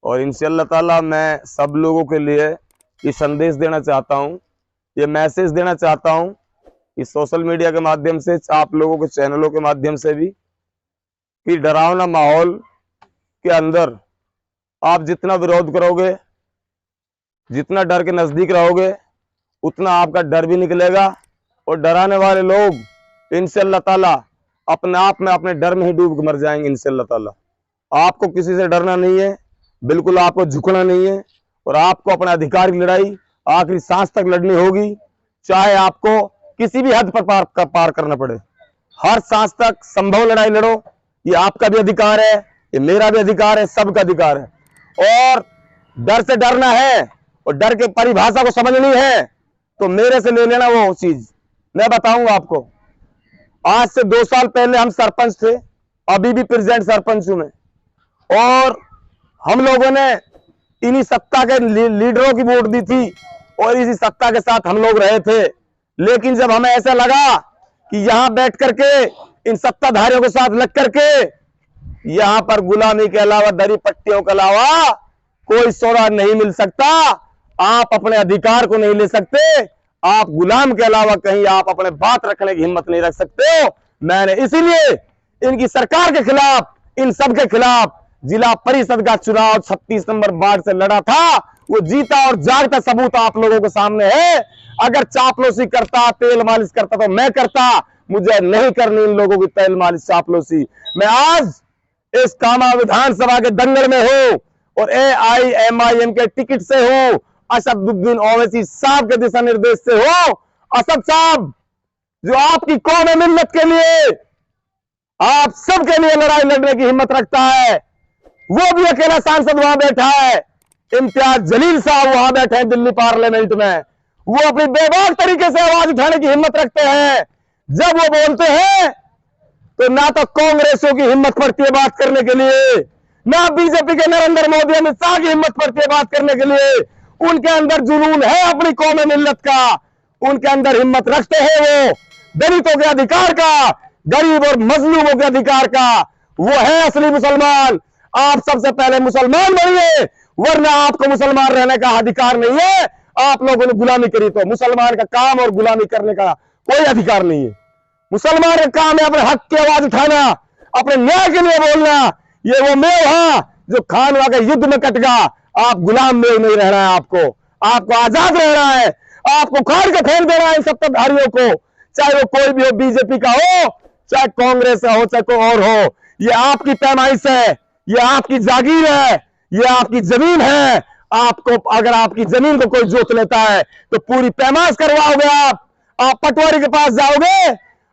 और इंशाअल्लाह ताला मैं सब लोगों के लिए ये संदेश देना चाहता हूँ, ये मैसेज देना चाहता हूँ इस सोशल मीडिया के माध्यम से, आप लोगों के चैनलों के माध्यम से भी, कि डरावना माहौल के अंदर आप जितना विरोध करोगे, जितना डर के नजदीक रहोगे, उतना आपका डर भी निकलेगा। और डराने वाले लोग इंशाअल्लाह ताला अपने आप में अपने डर में ही डूब के मर जाएंगे इंशाअल्लाह ताला। आपको किसी से डरना नहीं है, बिल्कुल आपको झुकना नहीं है, और आपको अपने अधिकार की लड़ाई आखिरी सांस तक लड़नी होगी, चाहे आपको किसी भी हद पर पार करना पड़े। हर सांस तक संभव लड़ाई लड़ो, ये आपका भी अधिकार है, ये मेरा भी अधिकार है, सबका अधिकार है। और डर से डरना है और डर के परिभाषा को समझनी है तो मेरे से ले लेना वो चीज, मैं बताऊंगा आपको। आज से 2 साल पहले हम सरपंच थे, अभी भी प्रेजेंट सरपंच हूं मैं, और हम लोगों ने इन्हीं सत्ता के लीडरों की वोट दी थी और इसी सत्ता के साथ हम लोग रहे थे। लेकिन जब हमें ऐसा लगा कि यहां बैठ करके इन सत्ताधारियों के साथ लग करके यहां पर गुलामी के अलावा, दरी पट्टियों के अलावा कोई सौदा नहीं मिल सकता, आप अपने अधिकार को नहीं ले सकते, आप गुलाम के अलावा कहीं आप अपने बात रखने की हिम्मत नहीं रख सकते हो, मैंने इसीलिए इनकी सरकार के खिलाफ, इन सब के खिलाफ जिला परिषद का चुनाव 36 नंबर वार्ड से लड़ा था। वो जीता और जागता सबूत आप लोगों के सामने है। अगर चापलूसी करता, तेल मालिश करता तो मैं करता, मुझे नहीं करनी इन लोगों की तेल मालिश चापलूसी। मैं आज इस कामा विधानसभा के दंगल में हूं और AIMIM के टिकट से हूं, असदुद्दीन ओवैसी साहब के दिशा निर्देश से हो। असद साहब जो आपकी कौम मिल्लत के लिए, आप सबके लिए लड़ाई लड़ने की हिम्मत रखता है, वो भी अकेला सांसद वहां बैठा है। इम्तियाज जलील साहब वहां बैठे हैं दिल्ली पार्लियामेंट में, वो अपनी बेबाक तरीके से आवाज उठाने की हिम्मत रखते हैं। जब वो बोलते हैं तो ना तो कांग्रेसों की हिम्मत पड़ती है बात करने के लिए, ना बीजेपी के नरेंद्र मोदी अमित शाह की हिम्मत पड़ती है बात करने के लिए। उनके अंदर जुनून है अपनी कौम मिल्लत का, उनके अंदर हिम्मत रखते हैं वो दलितों के अधिकार का, गरीब और मजलूमों के अधिकार का। वो है असली मुसलमान। आप सबसे पहले मुसलमान बनिए, वरना आपको मुसलमान रहने का अधिकार नहीं है। आप लोगों ने गुलामी करी तो मुसलमान का काम और गुलामी करने का कोई अधिकार नहीं है। मुसलमान का काम है अपने हक की आवाज उठाना, अपने न्याय के लिए बोलना। ये वो मेव है जो खानवा के युद्ध में कट गया। आप गुलाम मेव नहीं रहना है, आपको आजाद रहना है, आपको उखाड़ के फेंक देना है इन सत्ताधारियों को, चाहे वो कोई भी हो, बीजेपी का हो, चाहे कांग्रेस का हो, चाहे कोई और हो। ये आपकी पैमाइश है, ये आपकी जागीर है, ये आपकी जमीन है। आपको अगर आपकी जमीन को कोई जोत लेता है तो पूरी पैमाइश करवाओगे आप पटवारी के पास जाओगे,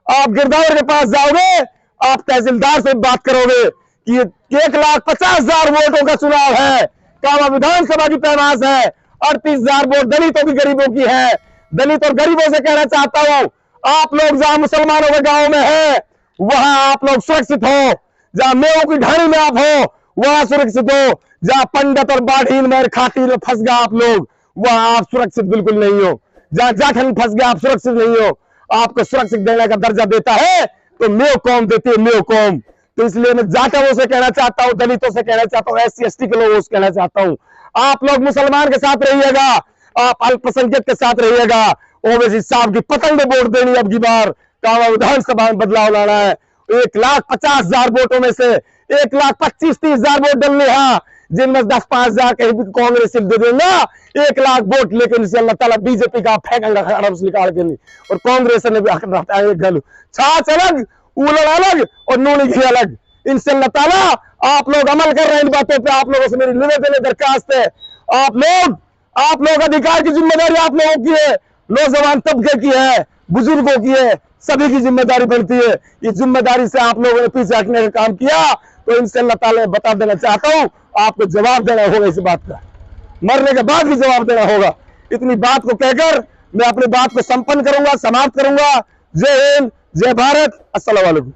आप गिरदावर के पास जाओगे, आप तहसीलदार से बात करोगे कि 1,50,000 वोटों का चुनाव है, कामा विधानसभा की पैमाइश है, 38,000 वोट दलितों की, गरीबों की है। दलित और गरीबों से कहना चाहता हूं, आप लोग जहां मुसलमानों के गांव में है वहां आप लोग सुरक्षित हो, जहां मेवों की ढाणी में आप हो वहां सुरक्षित हो, जहां पंडित और बाढ़ीन में खाटी में फंस गया आप लोग वहां आप सुरक्षित बिल्कुल नहीं हो। जहां जाठन फंस गया आप सुरक्षित नहीं हो। आपको सुरक्षित देने का दर्जा देता है तो मेव कौम देती है, मेव कौम। तो इसलिए मैं जाटवों से कहना चाहता हूं, दलितों से कहना चाहता हूं, SC ST के लोगों से कहना चाहता हूं, आप लोग मुसलमान के साथ रहिएगा, आप अल्पसंख्यक के साथ रहिएगा। ओवैसी साहब की पतंग वोट देनी अब की बार, कामा विधानसभा में बदलाव लाना है। 1,50,000 वोटों में से 1,25,30,000 वोट डलने हैं, जिनमें 10-5,000 कहीं भी कांग्रेस से दे देगा। 1,00,000 वोट लेकिन इंशाअल्लाह ताला बीजेपी का फेंकेंगे खड़स निकाल के नहीं, और कांग्रेस ने भी गलू छाछ अलग, उलड़ अलग और नूनी घी अलग। इंशाअल्लाह ताला आप लोग अमल कर रहे हैं इन बातों पे। आप लोगों से मेरी निवेदन दरखास्त है, आप लोग अधिकार की जिम्मेदारी आप लोगों की है, नौजवान तबके की है, बुजुर्गों की है, सभी की जिम्मेदारी बनती है। ये जिम्मेदारी से आप लोगों ने पीछे हटने का काम किया तो इंशाअल्लाह ताला बता देना चाहता हूं, आपको जवाब देना होगा इस बात का, मरने के बाद भी जवाब देना होगा। इतनी बात को कहकर मैं अपनी बात को संपन्न करूंगा, समाप्त करूंगा। जय हिंद, जय भारत, अस्सलाम वालेकुम।